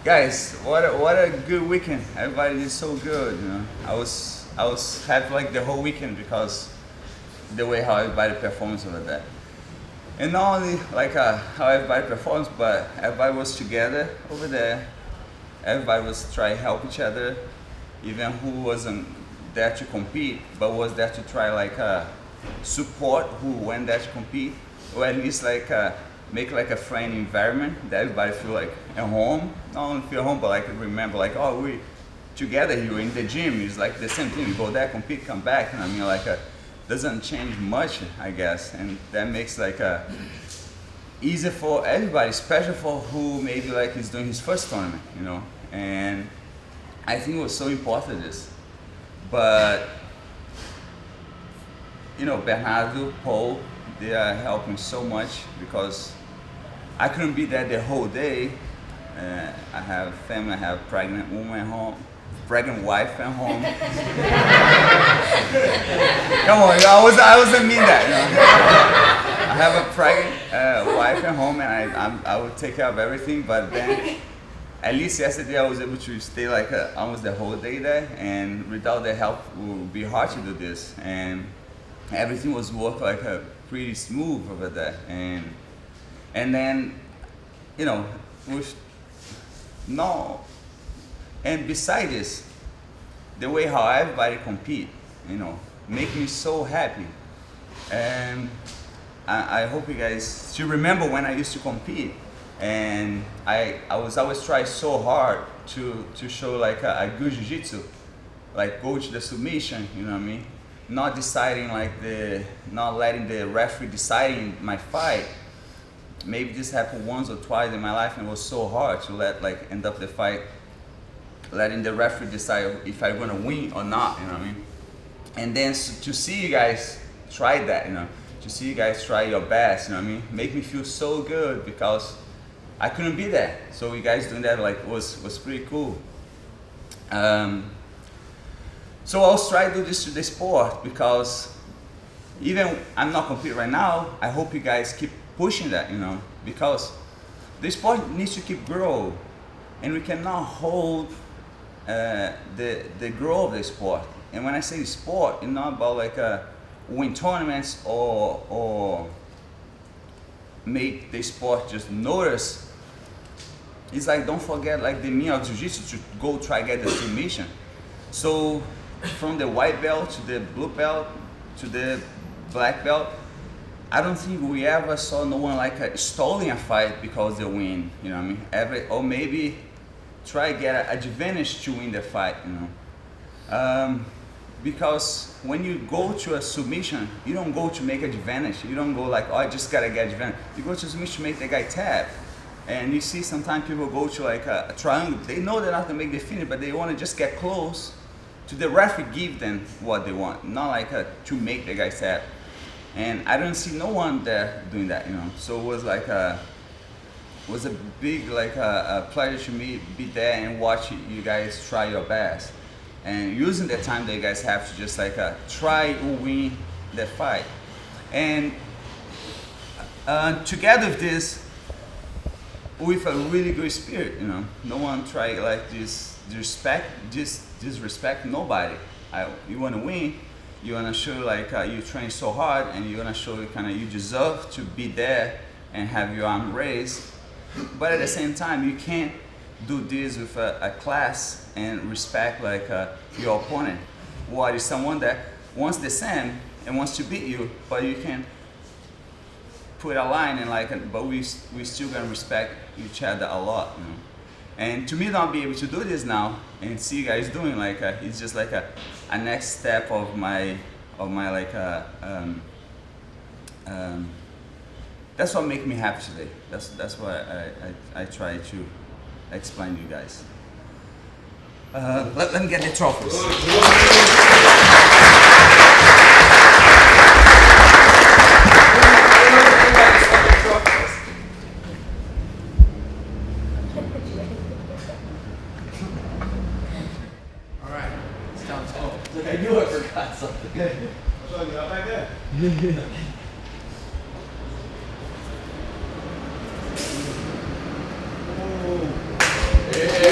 Guys, what a good weekend. Everybody did so good, you know. I was happy like the whole weekend because the way how everybody performs over there. And not only like how everybody performs, but everybody was together over there. Everybody was trying to help each other, even who wasn't there to compete, but was there to try like support who went there to compete, or at least like make like a friendly environment that everybody feel like at home. Not only feel home, but like remember like, oh, we together here in the gym is like the same thing. We go there, compete, come back, and I mean like doesn't change much, I guess, and that makes like easy for everybody, especially for who maybe like is doing his first tournament, you know. And I think it was so important this, but you know, Bernardo, Paul, they are helping so much because I couldn't be there the whole day. I have family, I have pregnant woman at home, pregnant wife at home. Come on, I wasn't mean that. You know? I have a pregnant wife at home, and I would take care of everything. But then, at least yesterday, I was able to stay like almost the whole day there. And without their help, it would be hard to do this. And everything was working like pretty smooth over there. And then, you know, with no. And beside this, the way how everybody compete, you know, make me so happy. And I hope you guys still remember when I used to compete, and I was always trying so hard to show like a good jiu-jitsu, like go to the submission, you know what I mean? Not deciding like not letting the referee deciding my fight. Maybe this happened once or twice in my life, and it was so hard to let like end up the fight, letting the referee decide if I'm gonna win or not, you know what I mean? And then to see you guys try that, you know, to see you guys try your best, you know what I mean, make me feel so good because I couldn't be there. So you guys doing that like was pretty cool. So I'll try to do this to the sport because even I'm not competing right now, I hope you guys keep pushing that, you know, because the sport needs to keep growing, and we cannot hold the growth of the sport. And when I say sport, it's not about like win tournaments or make the sport just notice. It's like, don't forget like the meaning of jiu-jitsu to go try get the submission. So from the white belt to the blue belt to the black belt, I don't think we ever saw no one like stalling a fight because they win, you know what I mean? Or maybe try to get an advantage to win the fight, you know? Because when you go to a submission, you don't go to make advantage. You don't go like, oh, I just gotta get advantage. You go to submission to make the guy tap. And you see sometimes people go to like a triangle. They know they're not gonna make the finish, but they wanna just get close to the referee give them what they want, not like to make the guy tap. And I don't see no one there doing that, you know. So it was like was a big like a pleasure to me be there and watch you guys try your best and using the time that you guys have to just like try to win the fight. And together with this, with a really good spirit, you know. No one try like disrespect nobody. You want to win. You want to show like you train so hard, and you want to show kind of you deserve to be there and have your arm raised. But at the same time, you can't do this with a class and respect like your opponent. What is someone that wants the same and wants to beat you, but you can put a line and like, but we still gonna respect each other a lot, you know. And to me, not be able to do this now and see you guys doing like it's just like a next step of my like that's what makes me happy today. That's what I try to explain to you guys. Let me get the trophies. I knew I forgot something. So you got back there? Yeah.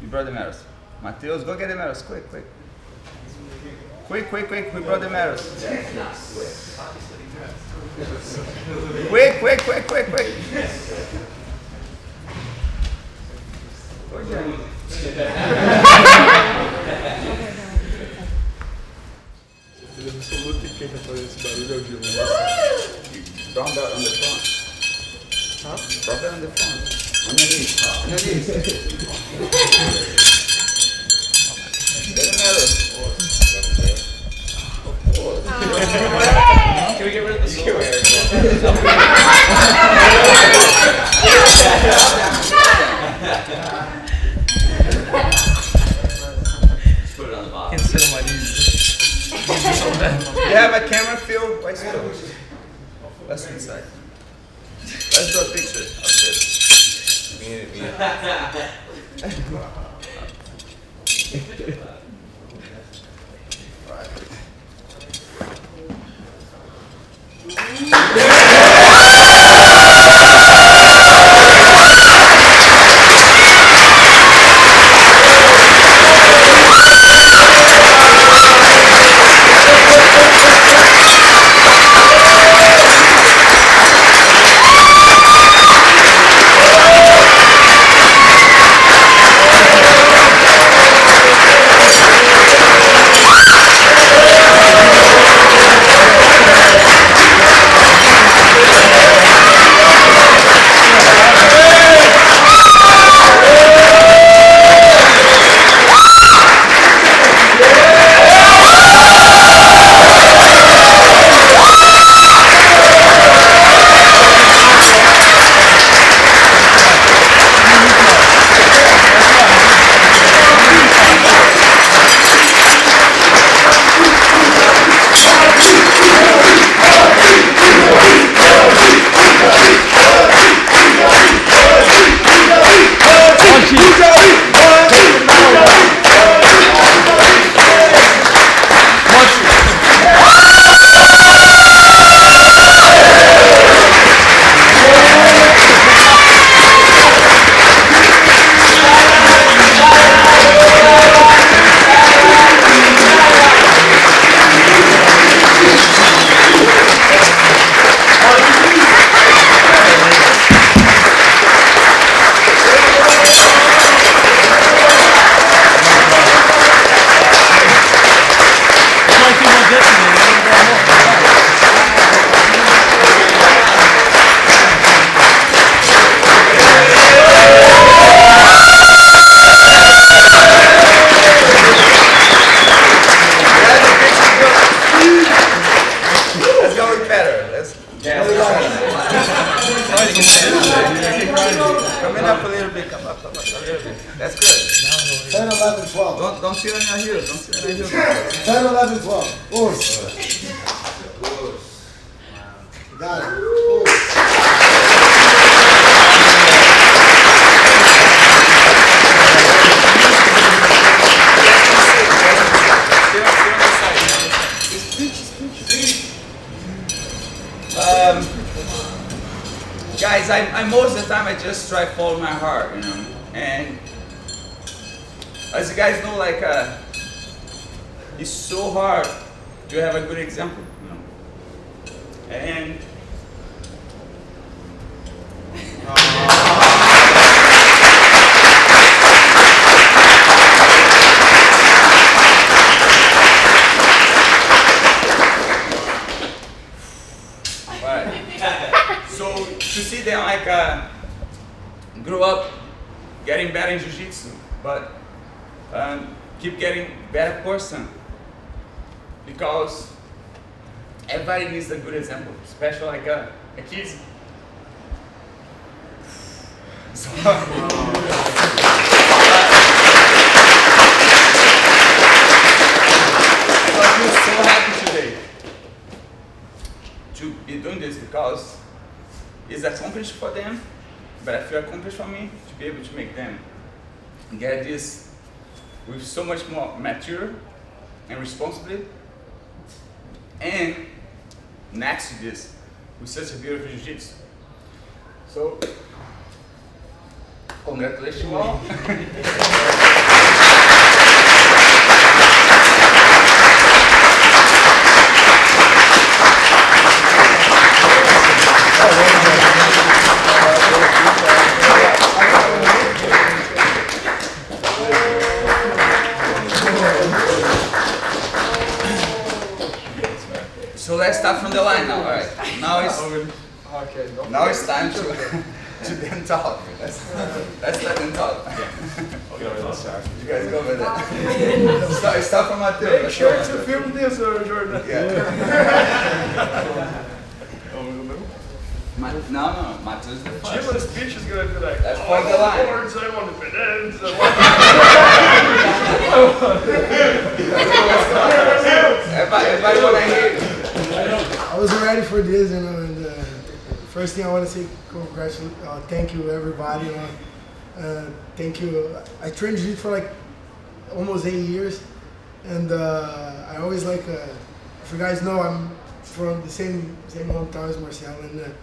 We brought the medals. Matheus, go get the medals, quick, quick. Quick, quick, quick, we brought the medals. Quick, quick, quick, quick, quick. Go, Gianni. Absoluto, quem tá fazendo esse barulho é o Dillon. Brown belt on the front. Huh? Brown belt on the front. On your knees. On your knees. Get the medals. Can we get rid of the square? Put it on the bottom. Can't sit on my knees. You have a camera, Phil? Waitzkin. Let's go inside. Let's do a picture of this. Me. That's good. 10, 11, 12. Don't sit on your heels. Don't sit on your heels. 10, 11, 12. Push. Got it. Guys, I most of the time I just try to follow my heart, you know. And as you guys know, like it's so hard to have a good example, you know. And so to see them like grow up getting better in Jiu-Jitsu, but keep getting better person, because everybody needs a good example, especially like a kids. So, I'm so happy today to be doing this, because it's accomplished for them, but I feel accomplished for me to be able to make them get this with so much more mature and responsibility, and next to this with such a beautiful jiu-jitsu. So Congratulations, all. So let's start from the line now. All right. Now it's time to them talk. Let's let them talk. You guys go with that. Start from Matheus. Make sure to film this, Jordan. Yeah. No, Matheus the first. Jim's speech is gonna be like, Let's play the line. Lords, I want to bananas. Everybody want to hear you. I was ready for this, you know, and first thing I want to say, thank you everybody, you know. Thank you. I trained Jiu-Jitsu for like almost 8 years, and I always like, if you guys know, I'm from the same hometown as Marcelo, and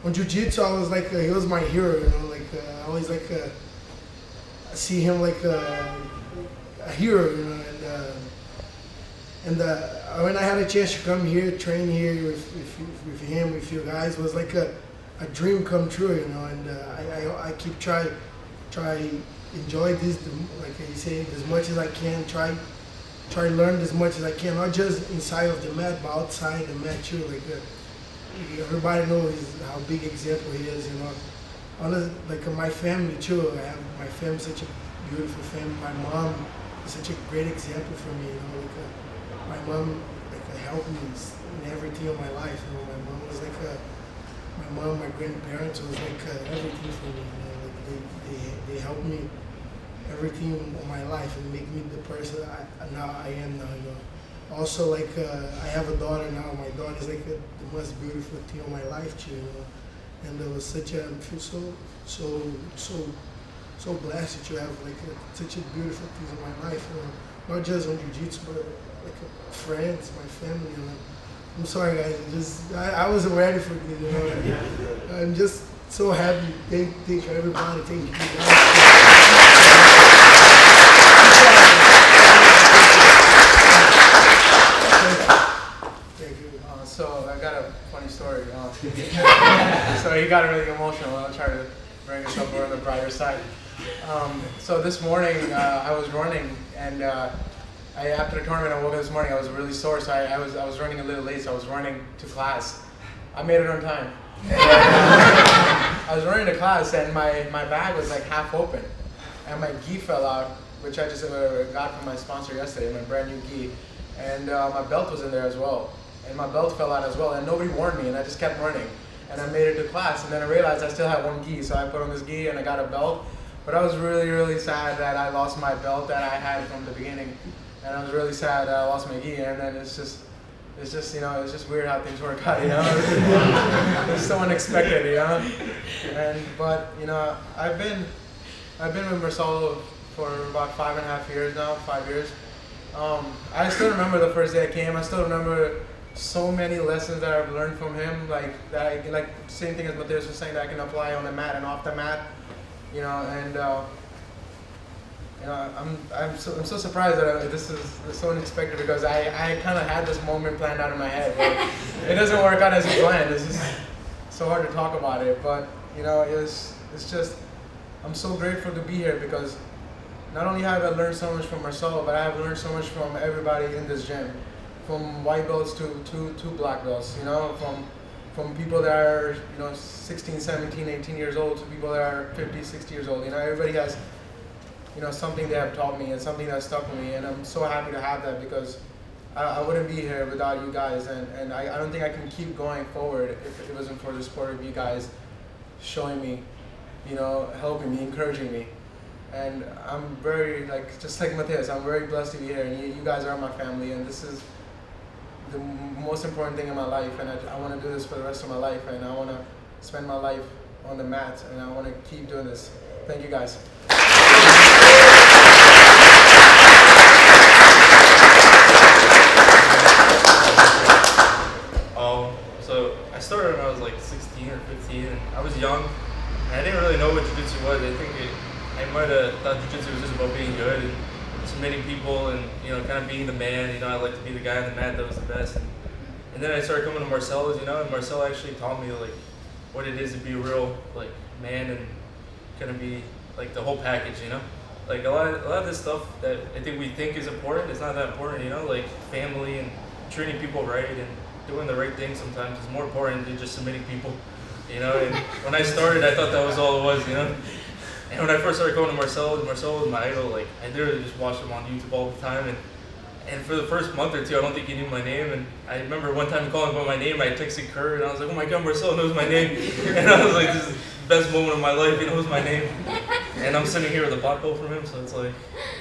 on Jiu-Jitsu I was like, he was my hero, you know, like I always like see him like a hero, you know, and when I had a chance to come here, train here with him, with you guys, it was like a dream come true, you know. And I keep try enjoy this, like I say, as much as I can. Try learn as much as I can, not just inside of the mat, but outside the mat too. Like everybody knows how big example he is, you know. Honestly, like my family too. I have my family, such a beautiful family. My mom is such a great example for me, you know. Like, my mom helped me in everything of my life. You know, my mom was like my grandparents was like everything for me. You know, like they helped me everything in my life and make me the person I am now. You know. Also, like I have a daughter now. My daughter is like the most beautiful thing of my life too. You know, and it was such a I feel so blessed to have like such a beautiful things in my life. You know, not just on Jiu-Jitsu, but like friends, my family, you know. I'm sorry guys, I wasn't ready for this, you know. I'm just so happy. Thank everybody, thank you guys. Thank you. So I got a funny story. So he got really emotional. I'll try to bring us up on the brighter side. So this morning I was running, and after the tournament I woke up this morning. I was really sore, so I was running a little late. So I was running to class. I made it on time. I was running to class, and my bag was like half open, and my gi fell out, which I just got from my sponsor yesterday, my brand new gi, and my belt was in there as well, and my belt fell out as well, and nobody warned me, and I just kept running, and I made it to class, and then I realized I still had one gi, so I put on this gi and I got a belt. But I was really, really sad that I lost my belt that I had from the beginning, and I was really sad that I lost my gi, and then it's just, you know, it's just weird how things work out, you know. It's so unexpected, you know. But you know, I've been with Marcelo for about 5.5 years now, 5 years. I still remember the first day I came. I still remember so many lessons that I've learned from him, like same thing as Matheus was saying, that I can apply on the mat and off the mat, you know. And you know, I'm so surprised that this is so unexpected, because I kind of had this moment planned out in my head, but it doesn't work out as you planned. It's just so hard to talk about it. But you know, it's just, I'm so grateful to be here, because not only have I learned so much from Marcelo, but I have learned so much from everybody in this gym, from white belts to black belts, you know, from people that are, you know, 16, 17, 18 years old to people that are 50, 60 years old. You know, everybody has, you know, something they have taught me and something that stuck with me, and I'm so happy to have that, because I wouldn't be here without you guys, and I don't think I can keep going forward if it wasn't for the support of you guys showing me, you know, helping me, encouraging me. And I'm very, like, just like Matheus, I'm very blessed to be here, and you guys are my family, and this is the most important thing in my life, and I want to do this for the rest of my life, and I want to spend my life on the mat, and I want to keep doing this. Thank you guys. So I started when I was like 16 or 15, and I was young, and I didn't really know what Jiu-Jitsu was. I think submitting people and, you know, kind of being the man. You know, I like to be the guy on the mat that was the best. And then I started coming to Marcelo's, you know, and Marcelo actually taught me like what it is to be a real like man and kind of be like the whole package, you know. Like a lot of this stuff that I think we think is important, it's not that important, you know. Like family and treating people right and doing the right thing sometimes is more important than just submitting people, you know. And when I started, I thought that was all it was, you know. And when I first started going to Marcelo was my idol. Like I literally just watched him on YouTube all the time, and for the first month or two, I don't think he knew my name. And I remember one time calling him by my name, I texted Kurt, and I was like, oh my God, Marcelo knows my name. And I was like, this is the best moment of my life, he knows my name. And I'm sitting here with a black belt from him, so it's like,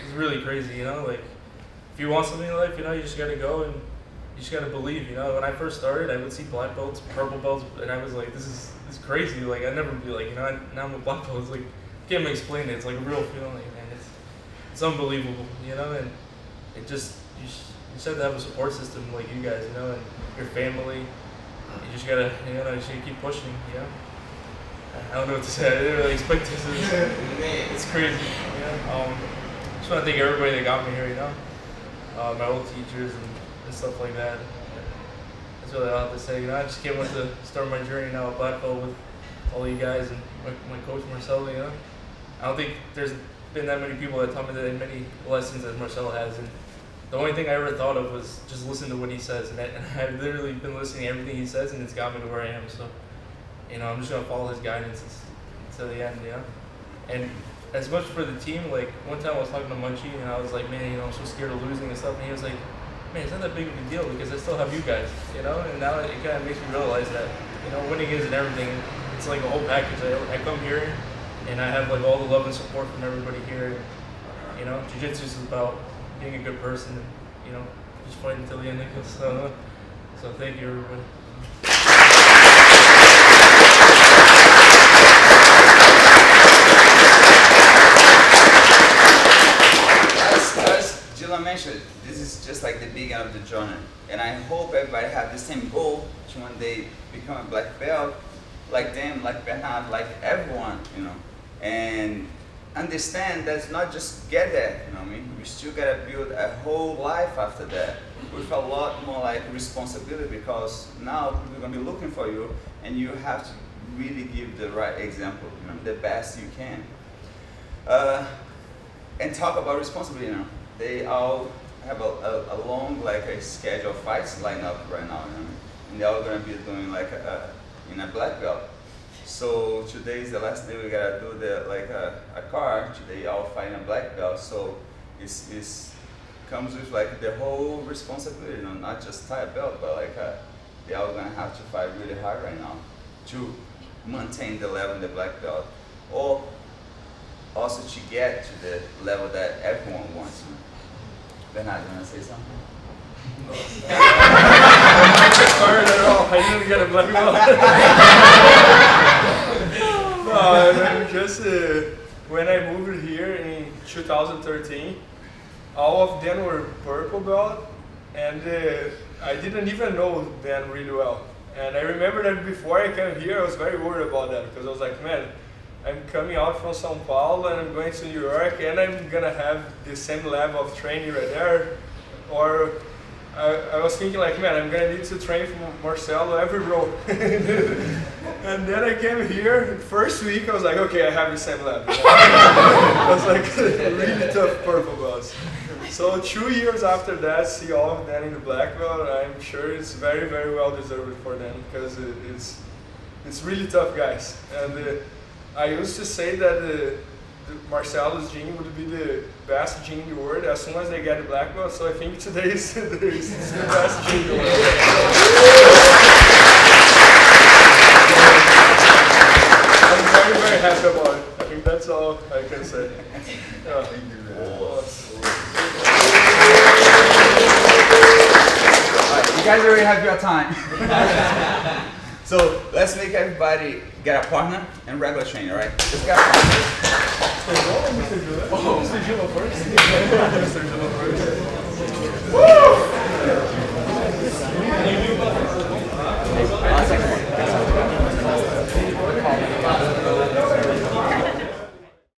it's really crazy, you know? Like, if you want something in life, you know, you just gotta go and you just gotta believe, you know? When I first started, I would see black belts, purple belts, and I was like, this is crazy. Like, I'd never be like, you know, now I'm a black belt. It's like, I can't even explain it. It's like a real feeling, man. It's unbelievable, you know? And it just, you just have to have a support system like you guys, you know, and your family. You just gotta, you know, you just gotta keep pushing, you know. I don't know what to say. I didn't really expect this. It's crazy, you know. Just want to thank everybody that got me here, you know. My old teachers and stuff like that. That's really all I have to say. You know, I just can't wait to start my journey now at black belt with all you guys and my coach Marcelo, you know. I don't think there's been that many people that taught me that many lessons as Marcelo has, and the only thing I ever thought of was just listen to what he says, and I've literally been listening to everything he says, and it's got me to where I am. So, you know, I'm just gonna follow his guidance until the end, you know. And as much for the team, like one time I was talking to Munchie, and I was like, man, you know, I'm so scared of losing and stuff, and he was like, man, it's not that big of a deal because I still have you guys, you know. And now it kind of makes me realize that, you know, winning isn't everything. It's like a whole package. I come here, and I have like all the love and support from everybody here. And, you know, Jiu-Jitsu is about being a good person and, you know, just fighting until the end. So thank you, everybody. As Dillon mentioned, this is just like the beginning of the journey, and I hope everybody have the same goal to one day become a black belt, like them, like Bernard, like everyone, you know, and understand that's not just get there, you know what I mean? We still gotta build a whole life after that with a lot more like responsibility, because now people are gonna be looking for you and you have to really give the right example, you know, the best you can. And talk about responsibility, you know, they all have a long like a schedule of fights lined up right now, you know, and they're all gonna be doing like in a black belt. So today is the last day we gotta do a card. Today all fighting a black belt. So it's comes with like the whole responsibility, you know, not just tie a belt, but like they all gonna have to fight really hard right now to maintain the level in the black belt, or also to get to the level that everyone wants. You know. Bernard, you wanna say something? Sorry at all. I didn't get a black belt. No, just when I moved here in 2013, all of them were purple belt, and I didn't even know them really well. And I remember that before I came here, I was very worried about that, because I was like, man, I'm coming out from São Paulo and I'm going to New York, and I'm gonna have the same level of training right there, or I was thinking like, man, I'm gonna need to train from Marcelo every row. And then I came here, first week I was like, okay, I have the same level. I was like, really tough purple belts. So 2 years after that, see all of them in the black belt, I'm sure it's very, very well deserved for them, because it's really tough, guys. And I used to say that Marcelo's gym would be the best gym in the world as soon as they get the black belt. So I think today is the best gym in the world. I'm very, very happy about it. I think that's all I can say. Thank you. You guys already have your time. So let's make everybody get a partner and regular trainer, right? Let's get a partner. Mr. Gila first. Mr. Gila first. Woo!